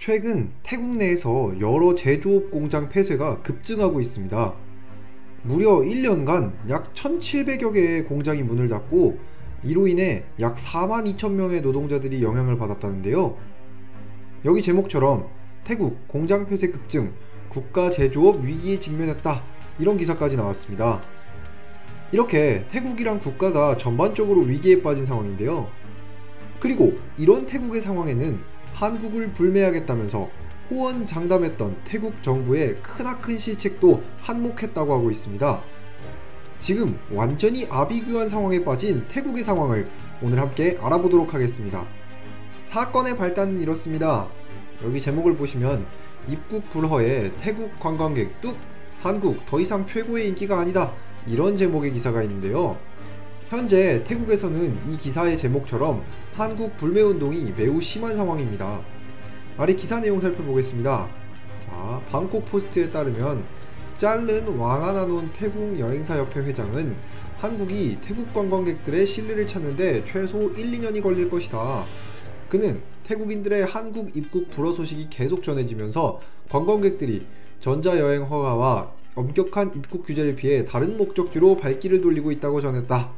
최근 태국 내에서 여러 제조업 공장 폐쇄가 급증하고 있습니다. 무려 1년간 약 1700여 개의 공장이 문을 닫고 이로 인해 약 42,000명의 노동자들이 영향을 받았다는데요. 여기 제목처럼 태국 공장 폐쇄 급증, 국가 제조업 위기에 직면했다, 이런 기사까지 나왔습니다. 이렇게 태국이란 국가가 전반적으로 위기에 빠진 상황인데요. 그리고 이런 태국의 상황에는 한국을 불매하겠다면서 호언장담했던 태국 정부의 크나큰 실책도 한몫했다고 하고 있습니다. 지금 완전히 아비규환 상황에 빠진 태국의 상황을 오늘 함께 알아보도록 하겠습니다. 사건의 발단은 이렇습니다. 여기 제목을 보시면 입국 불허에 태국 관광객 뚝, 한국 더 이상 최고의 인기가 아니다, 이런 제목의 기사가 있는데요. 현재 태국에서는 이 기사의 제목처럼 한국 불매운동이 매우 심한 상황입니다. 아래 기사 내용 살펴보겠습니다. 자, 방콕 포스트에 따르면 짤른 왕아나논 태국 여행사협회 회장은 한국이 태국 관광객들의 신뢰를 찾는데 최소 1-2년이 걸릴 것이다. 그는 태국인들의 한국 입국 불허 소식이 계속 전해지면서 관광객들이 전자여행 허가와 엄격한 입국 규제를 피해 다른 목적지로 발길을 돌리고 있다고 전했다.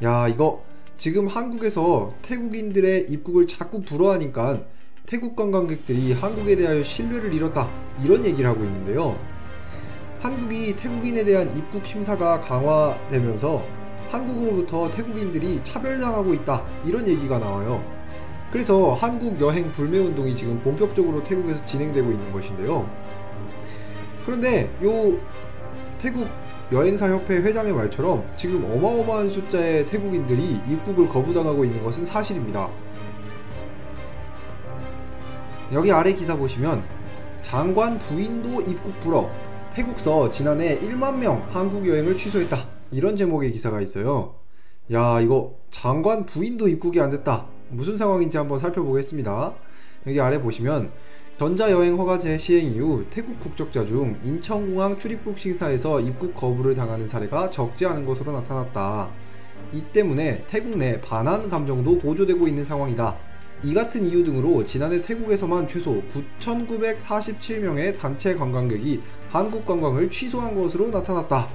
야, 이거 지금 한국에서 태국인들의 입국을 자꾸 불허하니까 태국 관광객들이 한국에 대하여 신뢰를 잃었다, 이런 얘기를 하고 있는데요. 한국이 태국인에 대한 입국 심사가 강화되면서 한국으로부터 태국인들이 차별당하고 있다, 이런 얘기가 나와요. 그래서 한국 여행 불매 운동이 지금 본격적으로 태국에서 진행되고 있는 것인데요. 그런데 요 태국 여행사협회 회장의 말처럼 지금 어마어마한 숫자의 태국인들이 입국을 거부당하고 있는 것은 사실입니다. 여기 아래 기사 보시면 장관 부인도 입국 불허, 태국서 지난해 1만 명 한국 여행을 취소했다, 이런 제목의 기사가 있어요. 야, 이거 장관 부인도 입국이 안 됐다, 무슨 상황인지 한번 살펴보겠습니다. 여기 아래 보시면 전자여행 허가제 시행 이후 태국 국적자 중 인천공항 출입국 심사에서 입국 거부를 당하는 사례가 적지 않은 것으로 나타났다. 이 때문에 태국 내 반한 감정도 고조되고 있는 상황이다. 이 같은 이유 등으로 지난해 태국에서만 최소 9,947명의 단체 관광객이 한국 관광을 취소한 것으로 나타났다.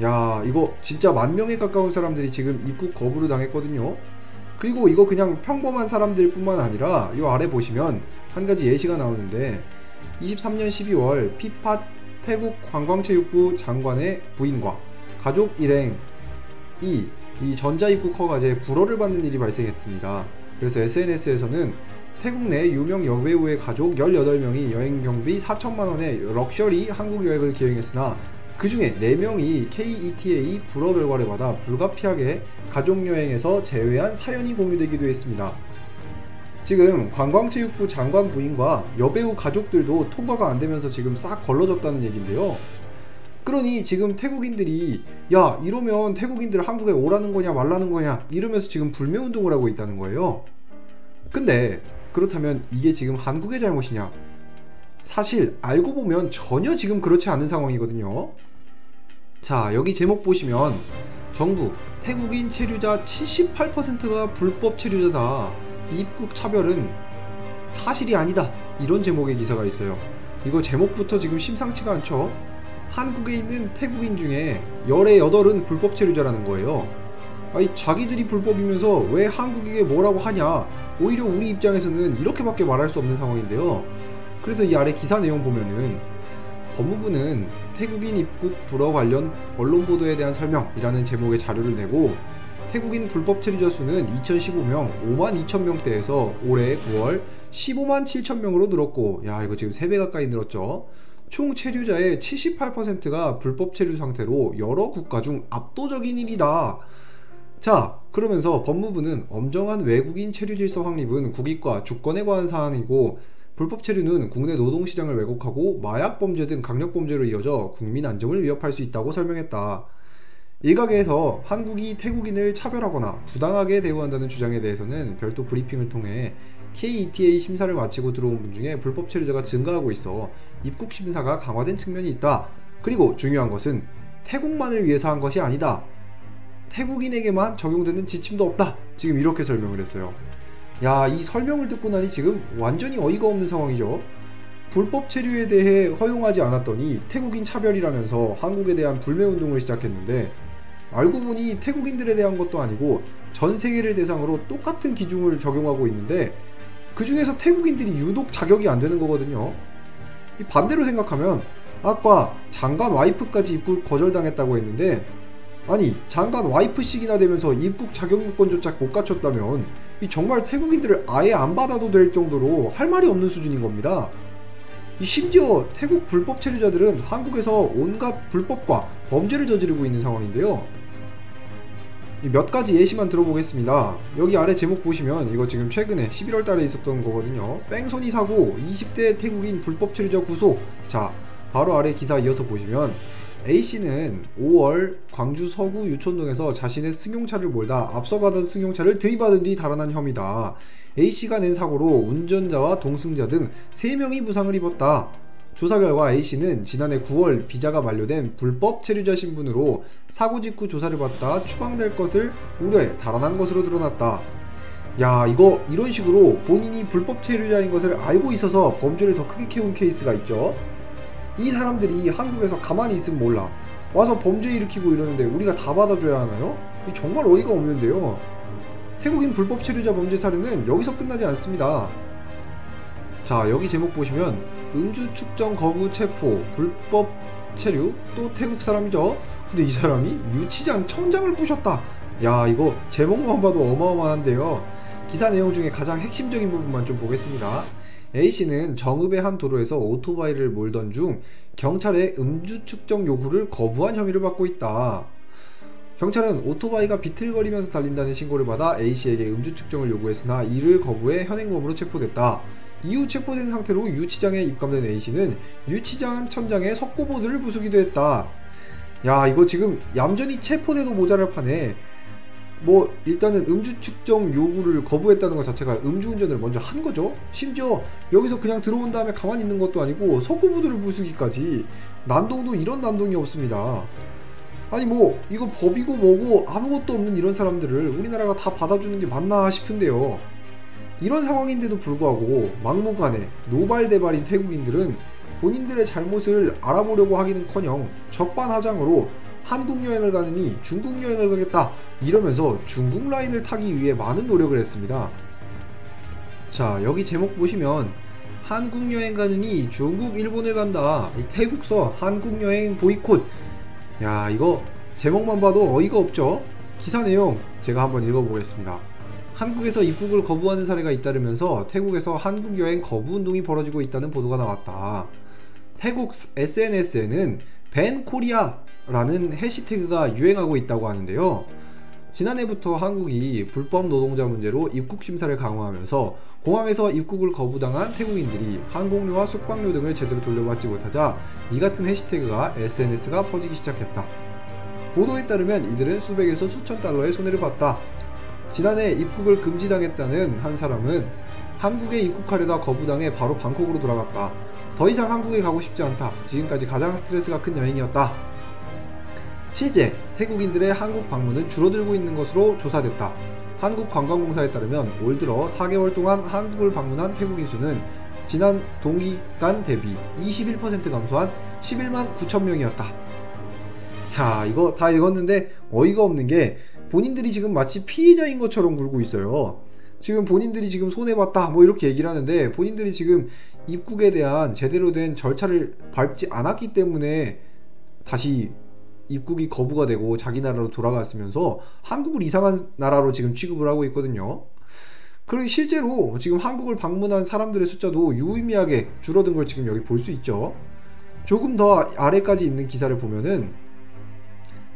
야, 이거 진짜 10,000명에 가까운 사람들이 지금 입국 거부를 당했거든요. 그리고 이거 그냥 평범한 사람들 뿐만 아니라 이 아래 보시면 한 가지 예시가 나오는데 23년 12월 피팟 태국 관광체육부 장관의 부인과 가족 일행이 이 전자입국 허가제 불허를 받는 일이 발생했습니다. 그래서 SNS에서는 태국 내 유명 여배우의 가족 18명이 여행 경비 4천만원의 럭셔리 한국 여행을 기획했으나 그 중에 4명이 KETA 불허 결과를 받아 불가피하게 가족여행에서 제외한 사연이 공유되기도 했습니다. 지금 관광체육부 장관 부인과 여배우 가족들도 통과가 안되면서 지금 싹 걸러졌다는 얘긴데요. 그러니 지금 태국인들이 야, 이러면 태국인들 한국에 오라는 거냐 말라는 거냐 이러면서 지금 불매운동을 하고 있다는 거예요. 근데 그렇다면 이게 지금 한국의 잘못이냐? 사실 알고 보면 전혀 지금 그렇지 않은 상황이거든요. 자, 여기 제목 보시면 정부 태국인 체류자 78%가 불법 체류자다, 입국 차별은 사실이 아니다, 이런 제목의 기사가 있어요. 이거 제목부터 지금 심상치가 않죠? 한국에 있는 태국인 중에 18은 불법 체류자라는 거예요. 아니, 자기들이 불법이면서 왜 한국에게 뭐라고 하냐, 오히려 우리 입장에서는 이렇게밖에 말할 수 없는 상황인데요. 그래서 이 아래 기사 내용 보면은 법무부는 태국인 입국 불허 관련 언론 보도에 대한 설명이라는 제목의 자료를 내고 태국인 불법 체류자 수는 2015명 52,000명대에서 올해 9월 15만 7천명으로 늘었고, 야, 이거 지금 3배 가까이 늘었죠. 총 체류자의 78%가 불법 체류 상태로 여러 국가 중 압도적인 일이다. 자, 그러면서 법무부는 엄정한 외국인 체류 질서 확립은 국익과 주권에 관한 사안이고 불법 체류는 국내 노동시장을 왜곡하고 마약범죄 등 강력범죄로 이어져 국민 안정을 위협할 수 있다고 설명했다. 일각에서 한국이 태국인을 차별하거나 부당하게 대우한다는 주장에 대해서는 별도 브리핑을 통해 KETA 심사를 마치고 들어온 분 중에 불법 체류자가 증가하고 있어 입국 심사가 강화된 측면이 있다. 그리고 중요한 것은 태국만을 위해서 한 것이 아니다. 태국인에게만 적용되는 지침도 없다. 지금 이렇게 설명을 했어요. 야, 이 설명을 듣고 나니 지금 완전히 어이가 없는 상황이죠. 불법 체류에 대해 허용하지 않았더니 태국인 차별이라면서 한국에 대한 불매운동을 시작했는데, 알고 보니 태국인들에 대한 것도 아니고 전 세계를 대상으로 똑같은 기준을 적용하고 있는데, 그 중에서 태국인들이 유독 자격이 안 되는 거거든요. 이 반대로 생각하면 아까 장관 와이프까지 입국 거절당했다고 했는데, 아니 장관 와이프씩이나 되면서 입국 자격 요건조차 못 갖췄다면 이 정말 태국인들을 아예 안 받아도 될 정도로 할 말이 없는 수준인 겁니다. 이 심지어 태국 불법 체류자들은 한국에서 온갖 불법과 범죄를 저지르고 있는 상황인데요. 몇 가지 예시만 들어보겠습니다. 여기 아래 제목 보시면 이거 지금 최근에 11월 달에 있었던 거거든요. 뺑소니 사고 20대 태국인 불법 체류자 구속. 자, 바로 아래 기사 이어서 보시면 A씨는 5월 광주 서구 유촌동에서 자신의 승용차를 몰다 앞서가던 승용차를 들이받은 뒤 달아난 혐의다. A씨가 낸 사고로 운전자와 동승자 등 3명이 부상을 입었다. 조사 결과 A씨는 지난해 9월 비자가 만료된 불법 체류자 신분으로 사고 직후 조사를 받다 추방될 것을 우려해 달아난 것으로 드러났다. 야, 이거 이런 식으로 본인이 불법 체류자인 것을 알고 있어서 범죄를 더 크게 키운 케이스가 있죠. 이 사람들이 한국에서 가만히 있으면 몰라 와서 범죄 일으키고 이러는데 우리가 다 받아줘야 하나요? 정말 어이가 없는데요. 태국인 불법 체류자 범죄 사례는 여기서 끝나지 않습니다. 자, 여기 제목 보시면 음주 측정 거부 체포 불법 체류, 또 태국 사람이죠. 근데 이 사람이 유치장 천장을 부셨다. 야, 이거 제목만 봐도 어마어마한데요. 기사 내용 중에 가장 핵심적인 부분만 좀 보겠습니다. A씨는 정읍의 한 도로에서 오토바이를 몰던 중 경찰의 음주 측정 요구를 거부한 혐의를 받고 있다. 경찰은 오토바이가 비틀거리면서 달린다는 신고를 받아 A씨에게 음주 측정을 요구했으나 이를 거부해 현행범으로 체포됐다. 이후 체포된 상태로 유치장에 입감된 A씨는 유치장 천장에 석고보드를 부수기도 했다. 야, 이거 지금 얌전히 체포돼도 모자랄 판에 일단은 음주 측정 요구를 거부했다는 것 자체가 음주운전을 먼저 한 거죠. 심지어 여기서 그냥 들어온 다음에 가만히 있는 것도 아니고 석고보드를 부수기까지. 난동도 이런 난동이 없습니다. 아니 이거 법이고 뭐고 아무것도 없는 이런 사람들을 우리나라가 다 받아주는 게 맞나 싶은데요. 이런 상황인데도 불구하고 막무가내 노발대발인 태국인들은 본인들의 잘못을 알아보려고 하기는커녕 적반하장으로 한국 여행을 가느니 중국 여행을 가겠다 이러면서 중국 라인을 타기 위해 많은 노력을 했습니다. 자, 여기 제목 보시면 한국 여행 가느니 중국 일본을 간다. 이 태국서 한국 여행 보이콧. 야, 이거 제목만 봐도 어이가 없죠. 기사 내용 제가 한번 읽어보겠습니다. 한국에서 입국을 거부하는 사례가 잇따르면서 태국에서 한국 여행 거부 운동이 벌어지고 있다는 보도가 나왔다. 태국 SNS에는 밴 코리아 라는 해시태그가 유행하고 있다고 하는데요. 지난해부터 한국이 불법 노동자 문제로 입국 심사를 강화하면서 공항에서 입국을 거부당한 태국인들이 항공료와 숙박료 등을 제대로 돌려받지 못하자 이 같은 해시태그가 SNS가 퍼지기 시작했다. 보도에 따르면 이들은 수백에서 수천 달러의 손해를 봤다. 지난해 입국을 금지당했다는 한 사람은 한국에 입국하려다 거부당해 바로 방콕으로 돌아갔다. 더 이상 한국에 가고 싶지 않다. 지금까지 가장 스트레스가 큰 여행이었다. 실제 태국인들의 한국 방문은 줄어들고 있는 것으로 조사됐다. 한국관광공사에 따르면 올 들어 4개월 동안 한국을 방문한 태국인 수는 지난 동기간 대비 21% 감소한 11만 9천 명이었다. 야, 이거 다 읽었는데 어이가 없는 게 본인들이 지금 마치 피해자인 것처럼 굴고 있어요. 지금 본인들이 지금 손해봤다 이렇게 얘기를 하는데 본인들이 지금 입국에 대한 제대로 된 절차를 밟지 않았기 때문에 다시 입국이 거부가 되고 자기 나라로 돌아갔으면서 한국을 이상한 나라로 지금 취급을 하고 있거든요. 그리고 실제로 지금 한국을 방문한 사람들의 숫자도 유의미하게 줄어든 걸 지금 여기 볼 수 있죠. 조금 더 아래까지 있는 기사를 보면은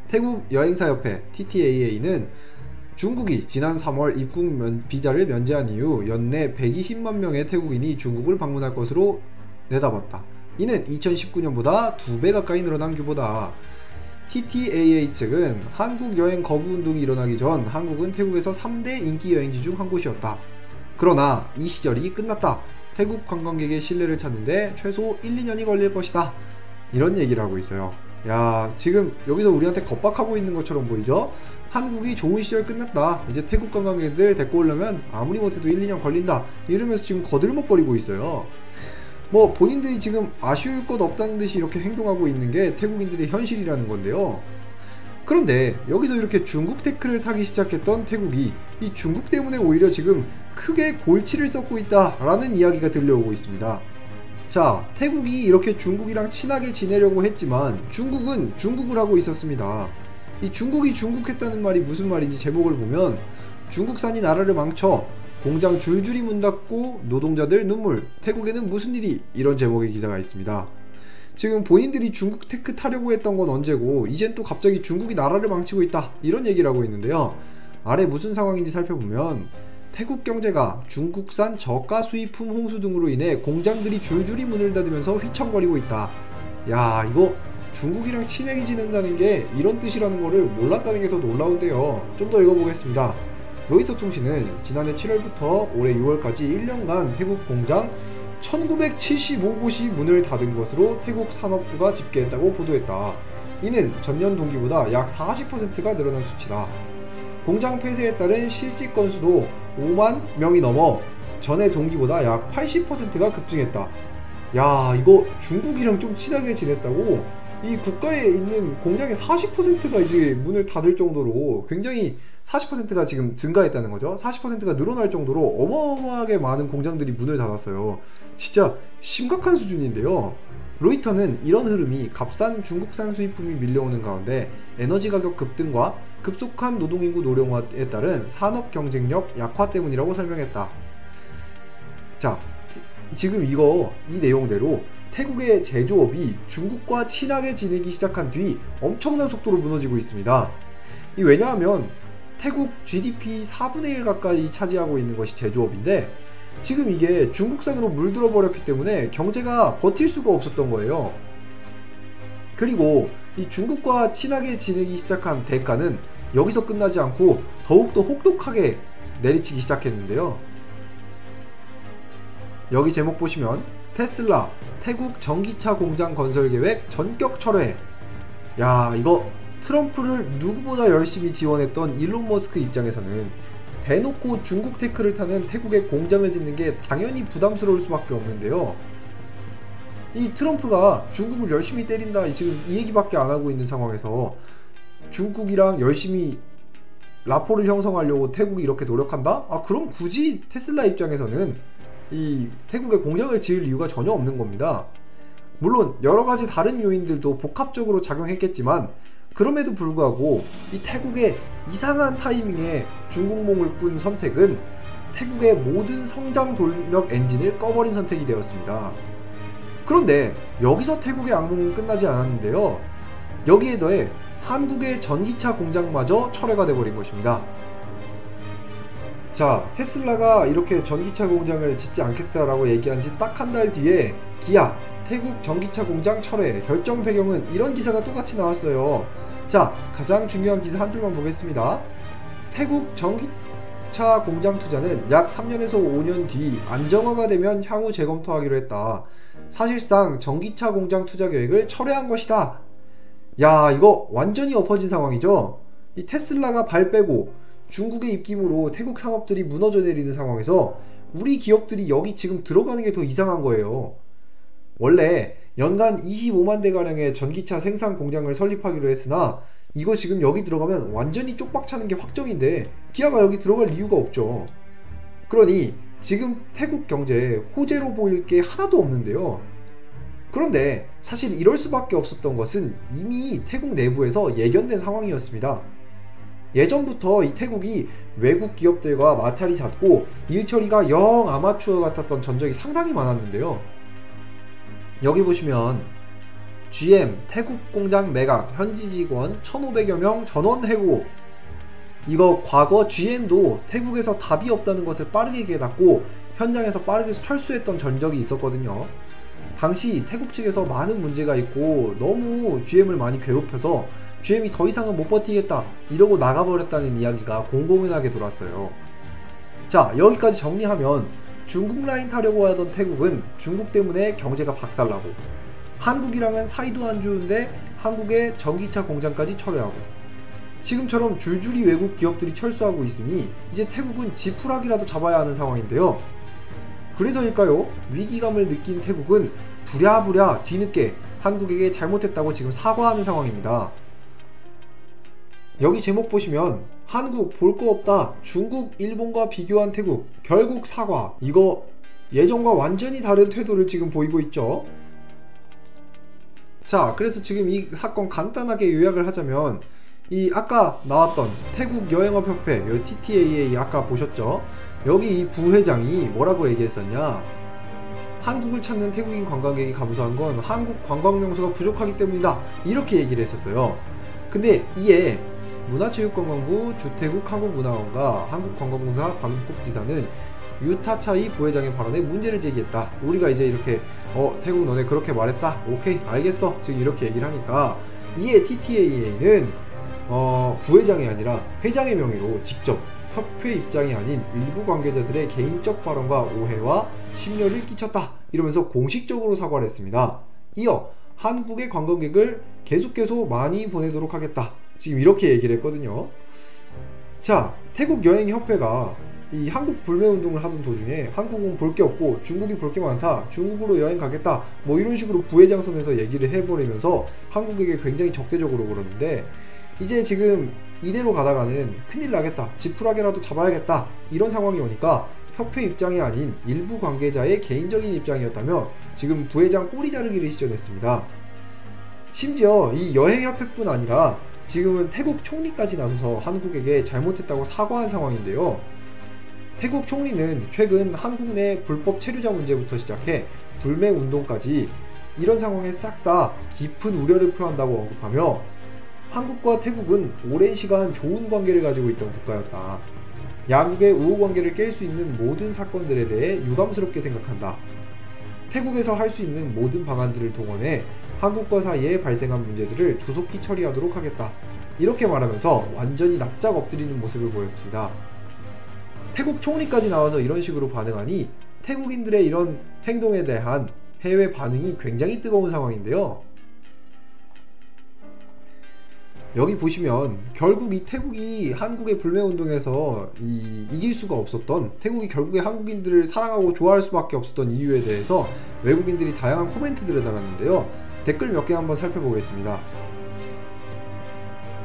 태국 여행사협회 TTAA는 중국이 지난 3월 입국 비자를 면제한 이후 연내 120만 명의 태국인이 중국을 방문할 것으로 내다봤다. 이는 2019년보다 2배 가까이 늘어난 규모다. TTAA 측은 한국 여행 거부 운동이 일어나기 전 한국은 태국에서 3대 인기 여행지 중 한 곳이었다. 그러나 이 시절이 끝났다. 태국 관광객의 신뢰를 찾는데 최소 1, 2년이 걸릴 것이다. 이런 얘기를 하고 있어요. 야, 지금 여기서 우리한테 겁박하고 있는 것처럼 보이죠? 한국이 좋은 시절 끝났다. 이제 태국 관광객들 데리고 오려면 아무리 못해도 1, 2년 걸린다. 이러면서 지금 거들먹거리고 있어요. 뭐 본인들이 지금 아쉬울 것 없다는 듯이 이렇게 행동하고 있는 게 태국인들의 현실이라는 건데요. 그런데 여기서 이렇게 중국 태클을 타기 시작했던 태국이 이 중국 때문에 오히려 지금 크게 골치를 썩고 있다라는 이야기가 들려오고 있습니다. 자, 태국이 이렇게 중국이랑 친하게 지내려고 했지만 중국은 중국을 하고 있었습니다. 이 중국이 중국했다는 말이 무슨 말인지 제목을 보면 중국산이 나라를 망쳐 공장 줄줄이 문 닫고 노동자들 눈물 태국에는 무슨 일이, 이런 제목의 기사가 있습니다. 지금 본인들이 중국 테크 타려고 했던 건 언제고 이젠 또 갑자기 중국이 나라를 망치고 있다, 이런 얘기를 하고 있는데요. 아래 무슨 상황인지 살펴보면 태국 경제가 중국산 저가 수입품 홍수 등으로 인해 공장들이 줄줄이 문을 닫으면서 휘청거리고 있다. 야, 이거 중국이랑 친하게 지낸다는 게 이런 뜻이라는 거를 몰랐다는 게 더 놀라운데요. 좀 더 읽어보겠습니다. 로이터 통신은 지난해 7월부터 올해 6월까지 1년간 태국 공장 1975곳이 문을 닫은 것으로 태국 산업부가 집계했다고 보도했다. 이는 전년 동기보다 약 40%가 늘어난 수치다. 공장 폐쇄에 따른 실직 건수도 5만 명이 넘어 전해 동기보다 약 80%가 급증했다. 야, 이거 중국이랑 좀 친하게 지냈다고 이 국가에 있는 공장의 40%가 이제 문을 닫을 정도로 굉장히 40%가 지금 증가했다는 거죠. 40%가 늘어날 정도로 어마어마하게 많은 공장들이 문을 닫았어요. 진짜 심각한 수준인데요. 로이터는 이런 흐름이 값싼 중국산 수입품이 밀려오는 가운데 에너지 가격 급등과 급속한 노동인구 노령화에 따른 산업 경쟁력 약화 때문이라고 설명했다. 자, 지금 이 내용대로 태국의 제조업이 중국과 친하게 지내기 시작한 뒤 엄청난 속도로 무너지고 있습니다. 왜냐하면 태국 GDP 4분의 1 가까이 차지하고 있는 것이 제조업인데 지금 이게 중국산으로 물들어 버렸기 때문에 경제가 버틸 수가 없었던 거예요. 그리고 이 중국과 친하게 지내기 시작한 대가는 여기서 끝나지 않고 더욱더 혹독하게 내리치기 시작했는데요. 여기 제목 보시면 테슬라 태국 전기차 공장 건설 계획 전격 철회. 야, 이거 트럼프를 누구보다 열심히 지원했던 일론 머스크 입장에서는 대놓고 중국 테크를 타는 태국에 공장을 짓는 게 당연히 부담스러울 수밖에 없는데요. 이 트럼프가 중국을 열심히 때린다 지금 이 얘기밖에 안 하고 있는 상황에서 중국이랑 열심히 라포를 형성하려고 태국이 이렇게 노력한다? 그럼 굳이 테슬라 입장에서는 이 태국에 공장을 지을 이유가 전혀 없는 겁니다. 물론 여러가지 다른 요인들도 복합적으로 작용했겠지만 그럼에도 불구하고 이 태국의 이상한 타이밍에 중국몽을 꾼 선택은 태국의 모든 성장 동력 엔진을 꺼버린 선택이 되었습니다. 그런데 여기서 태국의 악몽은 끝나지 않았는데요. 여기에 더해 한국의 전기차 공장마저 철회가 돼버린 것입니다. 자, 테슬라가 이렇게 전기차 공장을 짓지 않겠다라고 얘기한 지 딱 한 달 뒤에 기아 태국 전기차 공장 철회 결정 배경은 이런 기사가 똑같이 나왔어요. 자, 가장 중요한 기사 한 줄만 보겠습니다. 태국 전기차 공장 투자는 약 3년에서 5년 뒤 안정화가 되면 향후 재검토하기로 했다. 사실상 전기차 공장 투자 계획을 철회한 것이다. 야, 이거 완전히 엎어진 상황이죠. 이 테슬라가 발 빼고 중국의 입김으로 태국 산업들이 무너져 내리는 상황에서 우리 기업들이 여기 지금 들어가는 게 더 이상한 거예요. 원래 연간 25만 대가량의 전기차 생산 공장을 설립하기로 했으나 이거 지금 여기 들어가면 완전히 쪽박 차는 게 확정인데 기아가 여기 들어갈 이유가 없죠. 그러니 지금 태국 경제에 호재로 보일 게 하나도 없는데요. 그런데 사실 이럴 수밖에 없었던 것은 이미 태국 내부에서 예견된 상황이었습니다. 예전부터 이 태국이 외국 기업들과 마찰이 잦고 일처리가 영 아마추어 같았던 전적이 상당히 많았는데요. 여기 보시면 GM 태국 공장 매각 현지 직원 1,500여 명 전원 해고. 이거 과거 GM도 태국에서 답이 없다는 것을 빠르게 깨닫고 현장에서 빠르게 철수했던 전적이 있었거든요. 당시 태국 측에서 많은 문제가 있고 너무 GM을 많이 괴롭혀서 GM이 더 이상은 못 버티겠다 이러고 나가버렸다는 이야기가 공공연하게 돌았어요. 자, 여기까지 정리하면 중국 라인 타려고 하던 태국은 중국 때문에 경제가 박살나고 한국이랑은 사이도 안 좋은데 한국의 전기차 공장까지 철회하고 지금처럼 줄줄이 외국 기업들이 철수하고 있으니 이제 태국은 지푸라기라도 잡아야 하는 상황인데요. 그래서일까요? 위기감을 느낀 태국은 부랴부랴 뒤늦게 한국에게 잘못했다고 지금 사과하는 상황입니다. 여기 제목 보시면 한국 볼 거 없다, 중국, 일본과 비교한 태국, 결국 사과. 이거 예전과 완전히 다른 태도를 지금 보이고 있죠. 자, 그래서 지금 이 사건 간단하게 요약을 하자면, 이 아까 나왔던 태국 여행업협회 요 TTAA 아까 보셨죠? 여기 이 부회장이 뭐라고 얘기했었냐, 한국을 찾는 태국인 관광객이 감소한 건 한국 관광 명소가 부족하기 때문이다, 이렇게 얘기를 했었어요. 근데 이에 문화체육관광부 주태국 한국문화원과 한국관광공사 방콕지사는 유타차이 부회장의 발언에 문제를 제기했다. 우리가 이제 이렇게 태국 너네 그렇게 말했다, 오케이 알겠어, 지금 이렇게 얘기를 하니까 이에 TTAA는 부회장이 아니라 회장의 명의로 직접 협회 입장이 아닌 일부 관계자들의 개인적 발언과 오해와 심려를 끼쳤다, 이러면서 공식적으로 사과를 했습니다. 이어 한국의 관광객을 계속해서 많이 보내도록 하겠다, 지금 이렇게 얘기를 했거든요. 자, 태국 여행협회가 이 한국 불매운동을 하던 도중에 한국은 볼 게 없고 중국이 볼 게 많다, 중국으로 여행 가겠다, 뭐 이런 식으로 부회장 선에서 얘기를 해버리면서 한국에게 굉장히 적대적으로 그러는데, 이제 지금 이대로 가다가는 큰일 나겠다, 지푸라기라도 잡아야겠다, 이런 상황이 오니까 협회 입장이 아닌 일부 관계자의 개인적인 입장이었다며 지금 부회장 꼬리 자르기를 시전했습니다. 심지어 이 여행협회뿐 아니라 지금은 태국 총리까지 나서서 한국에게 잘못했다고 사과한 상황인데요. 태국 총리는 최근 한국 내 불법 체류자 문제부터 시작해 불매 운동까지 이런 상황에 싹 다 깊은 우려를 표한다고 언급하며, 한국과 태국은 오랜 시간 좋은 관계를 가지고 있던 국가였다, 양국의 우호관계를 깰 수 있는 모든 사건들에 대해 유감스럽게 생각한다, 태국에서 할 수 있는 모든 방안들을 동원해 한국과 사이에 발생한 문제들을 조속히 처리하도록 하겠다, 이렇게 말하면서 완전히 납작 엎드리는 모습을 보였습니다. 태국 총리까지 나와서 이런 식으로 반응하니 태국인들의 이런 행동에 대한 해외 반응이 굉장히 뜨거운 상황인데요. 여기 보시면 결국 이 태국이 한국의 불매운동에서 이길 수가 없었던, 태국이 결국에 한국인들을 사랑하고 좋아할 수밖에 없었던 이유에 대해서 외국인들이 다양한 코멘트들을 달았는데요. 댓글 몇 개 한번 살펴보겠습니다.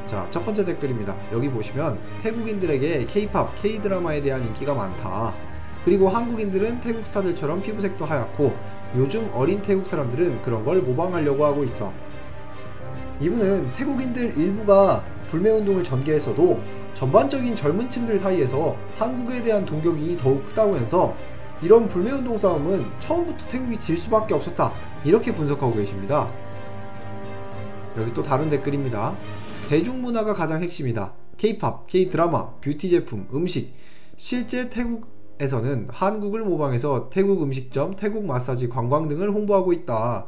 자, 첫 번째 댓글입니다. 여기 보시면 태국인들에게 K-팝, K-드라마에 대한 인기가 많다, 그리고 한국인들은 태국 스타들처럼 피부색도 하얗고 요즘 어린 태국 사람들은 그런 걸 모방하려고 하고 있어. 이분은 태국인들 일부가 불매운동을 전개했어도 전반적인 젊은 층들 사이에서 한국에 대한 동경이 더욱 크다고 해서 이런 불매운동 싸움은 처음부터 태국이 질 수밖에 없었다, 이렇게 분석하고 계십니다. 여기 또 다른 댓글입니다. 대중문화가 가장 핵심이다. K-팝, K-드라마, 뷰티 제품, 음식. 실제 태국에서는 한국을 모방해서 태국 음식점, 태국 마사지, 관광 등을 홍보하고 있다.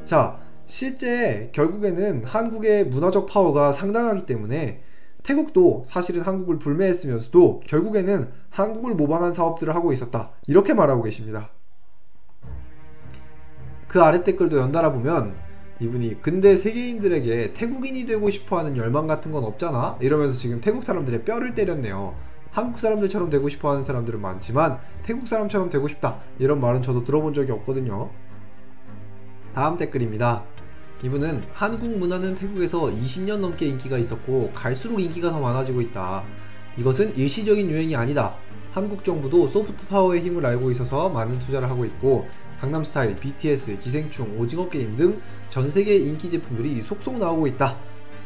자, 실제 결국에는 한국의 문화적 파워가 상당하기 때문에 태국도 사실은 한국을 불매했으면서도 결국에는 한국을 모방한 사업들을 하고 있었다, 이렇게 말하고 계십니다. 그 아래 댓글도 연달아 보면 이분이 근데 세계인들에게 태국인이 되고 싶어하는 열망 같은 건 없잖아, 이러면서 지금 태국 사람들의 뼈를 때렸네요. 한국 사람들처럼 되고 싶어하는 사람들은 많지만 태국 사람처럼 되고 싶다, 이런 말은 저도 들어본 적이 없거든요. 다음 댓글입니다. 이분은 한국 문화는 태국에서 20년 넘게 인기가 있었고 갈수록 인기가 더 많아지고 있다. 이것은 일시적인 유행이 아니다. 한국 정부도 소프트 파워의 힘을 알고 있어서 많은 투자를 하고 있고 강남스타일, BTS, 기생충, 오징어 게임 등 전세계 인기 제품들이 속속 나오고 있다,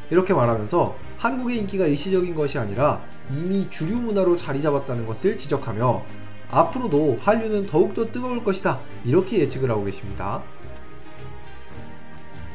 이렇게 말하면서 한국의 인기가 일시적인 것이 아니라 이미 주류 문화로 자리 잡았다는 것을 지적하며 앞으로도 한류는 더욱더 뜨거울 것이다, 이렇게 예측을 하고 계십니다.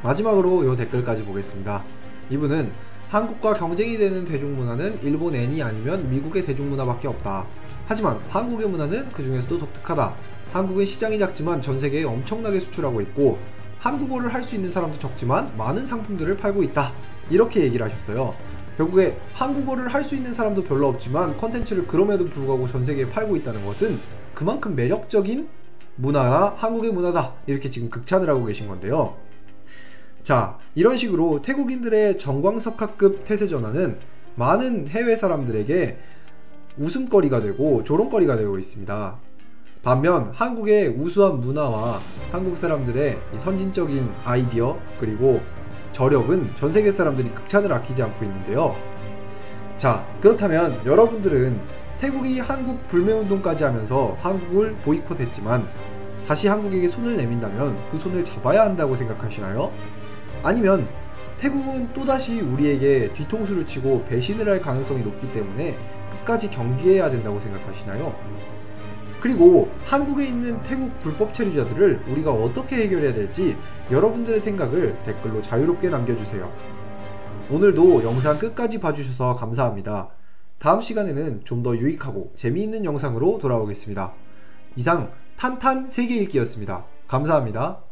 마지막으로 이 댓글까지 보겠습니다. 이분은 한국과 경쟁이 되는 대중문화는 일본 애니 아니면 미국의 대중문화밖에 없다. 하지만 한국의 문화는 그 중에서도 독특하다. 한국은 시장이 작지만 전세계에 엄청나게 수출하고 있고 한국어를 할 수 있는 사람도 적지만 많은 상품들을 팔고 있다, 이렇게 얘기를 하셨어요. 결국에 한국어를 할 수 있는 사람도 별로 없지만 컨텐츠를 그럼에도 불구하고 전세계에 팔고 있다는 것은 그만큼 매력적인 문화가 한국의 문화다, 이렇게 지금 극찬을 하고 계신 건데요. 자, 이런 식으로 태국인들의 정광석화급 태세전환은 많은 해외 사람들에게 웃음거리가 되고 조롱거리가 되고 있습니다. 반면 한국의 우수한 문화와 한국 사람들의 선진적인 아이디어 그리고 저력은 전 세계 사람들이 극찬을 아끼지 않고 있는데요. 자, 그렇다면 여러분들은 태국이 한국 불매운동까지 하면서 한국을 보이콧했지만 다시 한국에게 손을 내민다면 그 손을 잡아야 한다고 생각하시나요? 아니면 태국은 또다시 우리에게 뒤통수를 치고 배신을 할 가능성이 높기 때문에 끝까지 경계해야 된다고 생각하시나요? 그리고 한국에 있는 태국 불법 체류자들을 우리가 어떻게 해결해야 될지 여러분들의 생각을 댓글로 자유롭게 남겨주세요. 오늘도 영상 끝까지 봐주셔서 감사합니다. 다음 시간에는 좀 더 유익하고 재미있는 영상으로 돌아오겠습니다. 이상 탄탄 세계읽기였습니다. 감사합니다.